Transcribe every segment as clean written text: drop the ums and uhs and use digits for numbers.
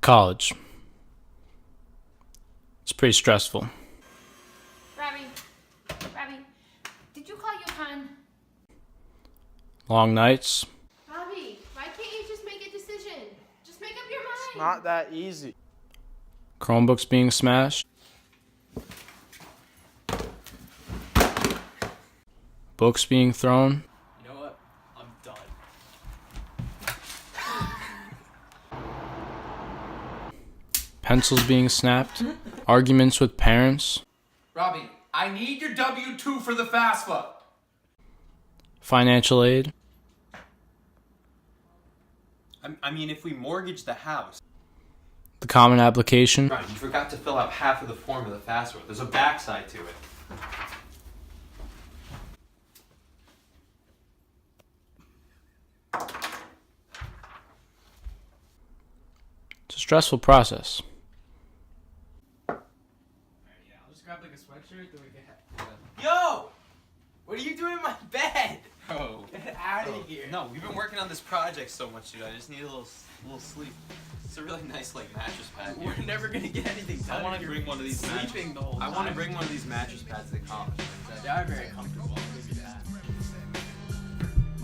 College. It's pretty stressful. Robbie, did you call Johan? Long nights. Robbie, why can't you just make a decision? Just make up your mind. It's not that easy. Chromebooks being smashed. Books being thrown. You know what? I'm done. Pencils being snapped. Arguments with parents. Robbie, I need your W-2 for the FAFSA. Financial aid. I mean, if we mortgage the house. The common application. Right, you forgot to fill out half of the form of the FAFSA. There's a backside to it. It's a stressful process. Yeah, I'll just grab like a sweatshirt that we can have. Yo! What are you doing in my bed? Oh. Get out of here. No, we've been working on this project so much, dude. I just need a little sleep. It's a really nice, like, mattress pad here. We're never gonna get anything done. I want to bring one of these sleeping the whole time. I want to bring one of these mattress pads to college. They are very comfortable. I'll give you that.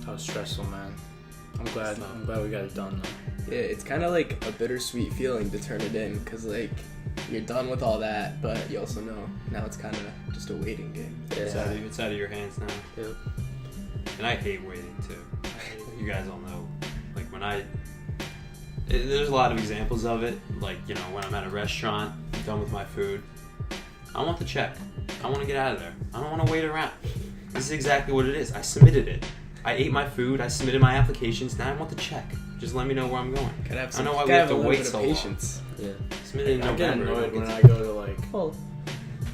That was stressful, man. I'm glad we got it done, though. Yeah, it's kind of like a bittersweet feeling to turn it in, because like you're done with all that, but you also know now it's kind of just a waiting game. It's out of your hands now. Yeah. And I hate waiting too. You guys all know. Like there's a lot of examples of it. Like, you know, when I'm at a restaurant, I'm done with my food. I want the check. I want to get out of there. I don't want to wait around. This is exactly what it is. I submitted it. I ate my food. I submitted my applications. Now I want the check. Just let me know where I'm going. Gotta have I know why we have to wait so long. patience. Yeah. Submitted in I get November. annoyed when I go to like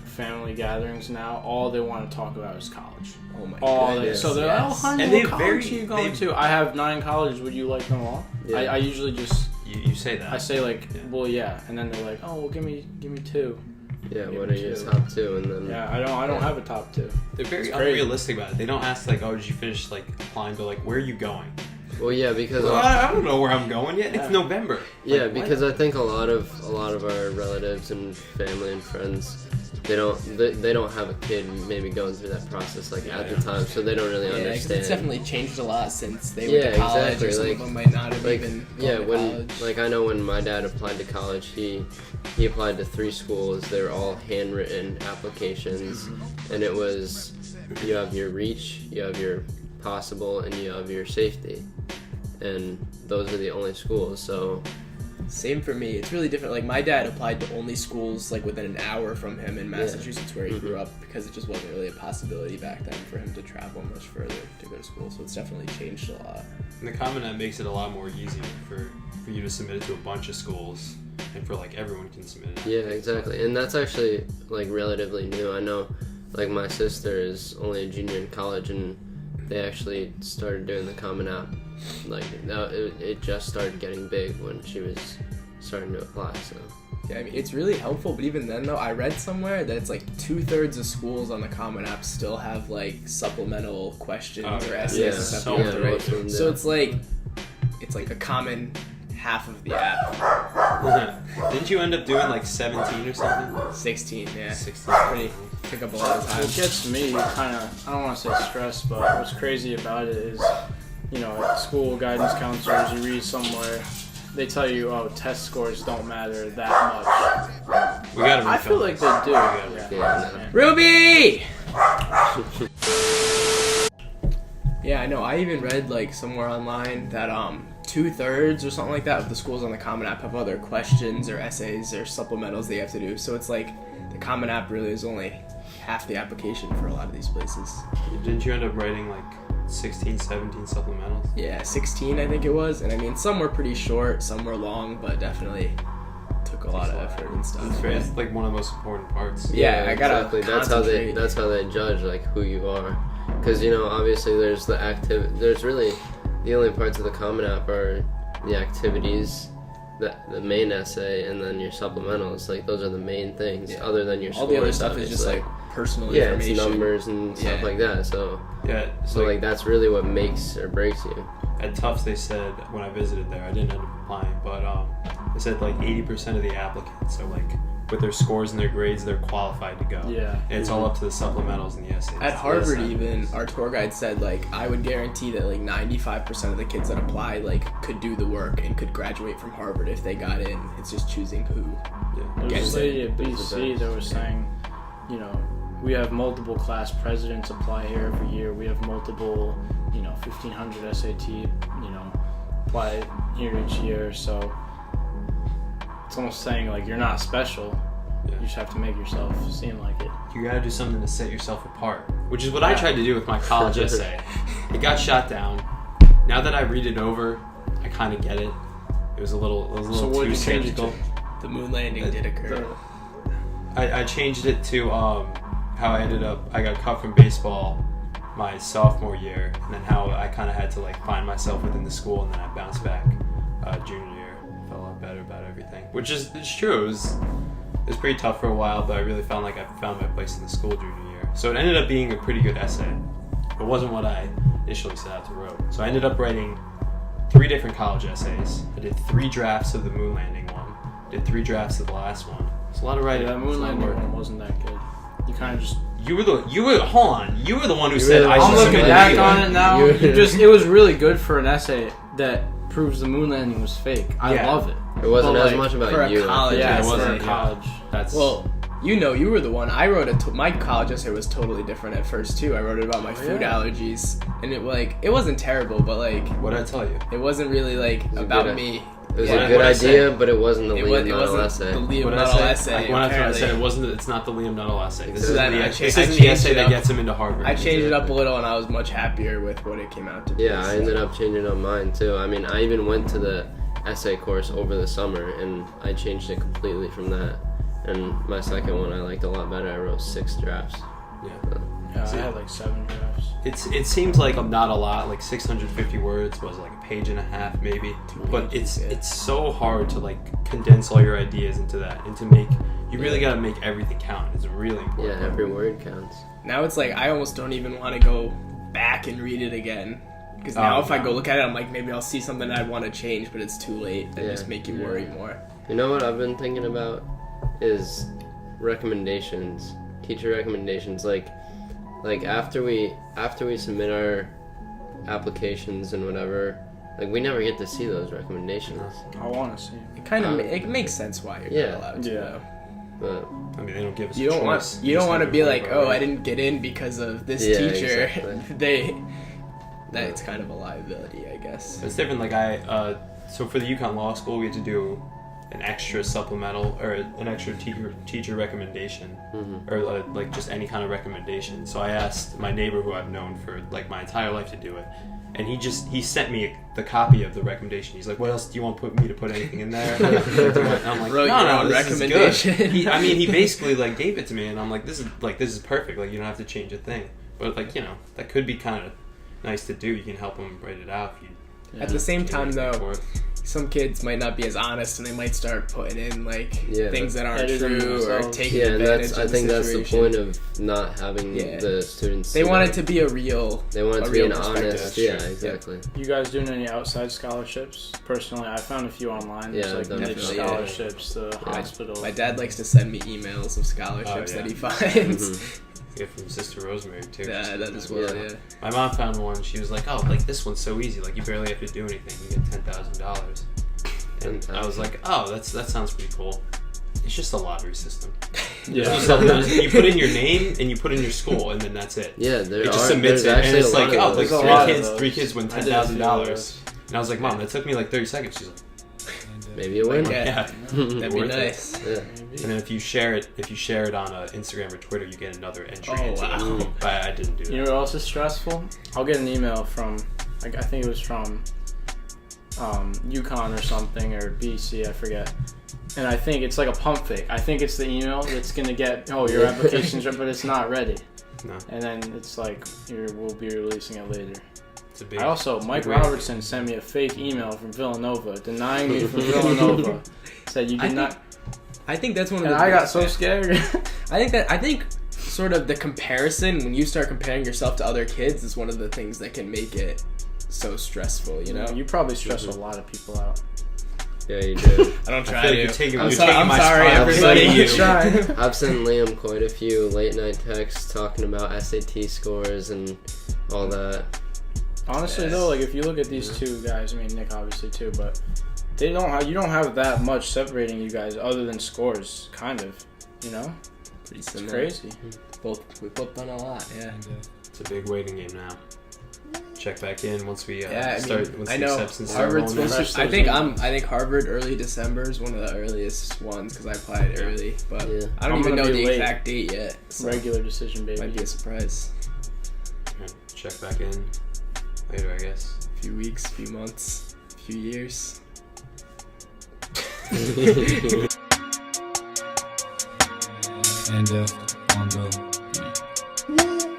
family gatherings now. All they want to talk about is college. Oh my goodness. So they're like, oh, honey, And what they college are you going to? I have 9 colleges. Would you like them all? Yeah. I usually just You say that. I say like, Yeah. well, yeah, and then they're like, oh, well, give me 2. Yeah, Give what me are your 2. top 2? And then Yeah, I don't have a top 2. They're very It's crazy. unrealistic about it. They don't ask like, oh, did you finish like applying? But like, where are you going? Well, yeah, because Well, I don't know where I'm going yet. Yeah. It's November. yeah, Like, because what? I think a lot of our relatives and family and friends, they don't have a kid maybe going through that process like at the time, so they don't really Yeah, 'cause understand. it's definitely changed a lot since they Yeah, went to college, exactly, or some like- of them might not have like, even yeah, gone to when college. like I know when my dad applied to college, he applied to 3 schools. They were all handwritten applications, and it was you have your reach, you have your possible, and you have your safety, and those are the only schools. So Same for me. It's really different. Like my dad applied to only schools like within an hour from him in Massachusetts where he grew up, because it just wasn't really a possibility back then for him to travel much further to go to school. So it's definitely changed a lot. And the Common App makes it a lot more easier for you to submit it to a bunch of schools, and for like everyone can submit it. yeah, exactly, and that's actually like relatively new. I know, like my sister is only a junior in college, and they actually started doing the Common App. Like it just started getting big when she was starting to apply. So Yeah, I mean, it's really helpful, but even then, though, I read somewhere that it's like 2/3 of schools on the Common App still have like supplemental questions or essays yeah, and stuff so you have to many. write. most of them So do. it's like a common half of the app. Didn't you end up doing like 17 or something? 16, yeah. 16. Pretty took up a lot of time. What gets me kind of, I don't want to say stressed, but what's crazy about it is, you know, at school guidance counselors, you read somewhere, they tell you, oh, test scores don't matter that much. We gotta. I feel like they do. yeah, Ruby! Yeah, I know. I even read like somewhere online that 2/3 or something like that of the schools on the Common App have other questions or essays or supplementals they have to do. So it's like the Common App really is only half the application for a lot of these places. Didn't you end up writing like 16, 17 supplementals? Yeah, 16 I think it was, and I mean some were pretty short, some were long, but definitely took a lot of effort and stuff. It's like one of the most important parts. Yeah, I gotta exactly. concentrate. That's how they judge like who you are, because you know obviously there's the there's really the only parts of the Common App are the activities, the main essay, and then your supplementals. Like those are the main things. Yeah. Other than your All the other scores, stuff is just obviously. like personal yeah, information. it's numbers and stuff Yeah. like that. So Yeah. so like that's really what makes or breaks you. At Tufts, they said when I visited there, I didn't end up applying, but They said like 80% of the applicants are like, with their scores and their grades, they're qualified to go. Yeah. And it's all up to the supplementals and the essays. At Harvard, The even assignments. our tour guide said like I would guarantee that like 95% of the kids that apply like could do the work and could graduate from Harvard if they got in. It's just choosing who. Yeah. There was Gets a lady it. at BC that was saying, you know, we have multiple class presidents apply here every year. We have multiple, 1,500 SAT, apply here each year. So it's almost saying like you're not special. Yeah. You just have to make yourself seem like it. You gotta do something to set yourself apart, which is what I tried to do with my college essay. It got shot down. Now that I read it over, I kind of get it. It was a little So what too did you change it skeptical. to? The moon landing did occur. I changed it to how I got cut from baseball my sophomore year, and then how I kind of had to like find myself within the school, and then I bounced back junior year. Felt a lot better about everything, which is it's true. It was pretty tough for a while, but I really found like I found my place in the school junior year. So it ended up being a pretty good essay. It wasn't what I initially set out to write. So I ended up writing 3 different college essays. I did 3 drafts of the moon landing one. Did 3 drafts of the last one. It's a lot of writing. Yeah, that It's a moon lot of landing work. one wasn't that good. You kind of just. You were the one who said the I one should I'm looking submit back it. on it now. You- It was really good for an essay that proves the moon landing was fake. I Yeah. love it. It wasn't But, as like, much for about a you. college Yeah, it essay, wasn't yeah. college. That's Well, you were the one. I wrote my college essay was totally different at first too. I wrote it about my food yeah. allergies, and it wasn't terrible, but like what did I tell you? it wasn't really like was a about good- me. It was Yeah. a good What'd I say? idea, but it wasn't the It Liam Nuttall wasn't essay. the Liam What did I Nuttall say? essay. When I apparently. said it's not the Liam Nuttall essay. This So is then the I this changed is the essay it that up. gets him into Harvard. I changed it up a little, and I was much happier with what it came out to be. Yeah, I ended up changing up mine too. I mean, I even went to the essay course over the summer, and I changed it completely from that. And my second one I liked a lot better. I wrote 6 drafts. Yeah. Yeah, See. I had like 7 drafts. It seems like not a lot, like 650 words was like a page and a half maybe, but it's so hard to like condense all your ideas into that and to make you really got to make everything count. It's really important. Yeah, every word counts. Now it's like I almost don't even want to go back and read it again. Because now if I go look at it, I'm like, maybe I'll see something I'd want to change, but it's too late. And Yeah. just make you worry more. You know what I've been thinking about is recommendations, teacher recommendations. Like after we submit our applications and whatever, like we never get to see those recommendations. I want to see. It kind of it makes sense why you're Yeah. not allowed to. Yeah. Though. But I mean, they don't give us You a don't choice. want you don't want to be Just like, have to oh, vote. I didn't get in because of this Yeah, teacher. exactly. That's kind of a liability, I guess. It's different. Like so for the UConn Law School, we had to do an extra supplemental or an extra teacher recommendation, or like just any kind of recommendation. So I asked my neighbor who I've known for like my entire life to do it, and he sent me the copy of the recommendation. He's like, "What else do you want me to put anything in there?" And I'm like, Wrote "No, your no, own this is good." recommendation. He basically like gave it to me, and I'm like, "This is perfect. Like you don't have to change a thing." But like that could be kind of nice to do. You can help them write it out. If you At the same time, for though, it. some kids might not be as honest, and they might start putting in like Yeah, things that aren't editing true or themselves. taking yeah, and advantage that's of I think the that's the situation. point of not having Yeah. the students. They see want that. it to be a real. They want it a to be real an perspective. honest. That's Yeah, true. exactly. You guys doing any outside scholarships? Personally, I found a few online. There's Yeah, like niche definitely, yeah. scholarships to hospital. My dad likes to send me emails of scholarships Oh, yeah. that he finds. Mhm. Get from Sister Rosemary too. Yeah, that as well. Yeah. Yeah. My mom found one. She was like, "Oh, like this one's so easy. Like you barely have to do anything. You get $10,000." And I was like, "Oh, that sounds pretty cool." It's just a lottery system. Yeah. There's no something- you put in your name and you put in your school, and then that's it. Yeah, there It are. just submits there's it, and actually it's a lot like, of oh, like those. There's a lot of three those. kids win I did a few of $10,000. those. And I was like, "Mom, that took me like 30 seconds." She's like, Maybe a win. Yeah. "Yeah." That'd be Worth it. nice. Yeah. And then if you share it on Instagram or Twitter, you get another entry. Oh, into wow. it. But I didn't do that. You know what else is stressful? I'll get an email from, like, I think it was from UConn or something, or BC, I forget. And I think it's like a pump fake. I think it's the email that's going to get, oh, your application's ready, but it's not ready. No, And then it's like, we'll be releasing it later. it's a big. I also, Mike big- Robertson sent me a fake email from Villanova, denying me from Villanova. Said you did not. I think that's one of And the. I got so scared. I think sort of the comparison, when you start comparing yourself to other kids, is one of the things that can make it so stressful. You know. You probably stress a lot of people out. Yeah, you do. I don't I try feel like to. you're taking, I'm you're so- taking I'm my sorry, spot everybody. away You from try. I've sent Liam quite a few late night texts talking about SAT scores and all that. Honestly, though, like if you look at these two guys, I mean Nick obviously too, but they don't have, you don't have that much separating you guys other than scores, kind of. You know, Pretty it's similar. crazy. We both done a lot. Yeah. It's a big waiting game now. Check back in once we Yeah, once I the know acceptance start Harvard's rolling in. supposed to. I think Harvard early December is one of the earliest ones because I applied early, but Yeah. I don't I'm even gonna know be the late. exact date yet. So Regular decision, baby. might be a surprise. Check back in later, I guess. A few weeks, few months, few years. And on the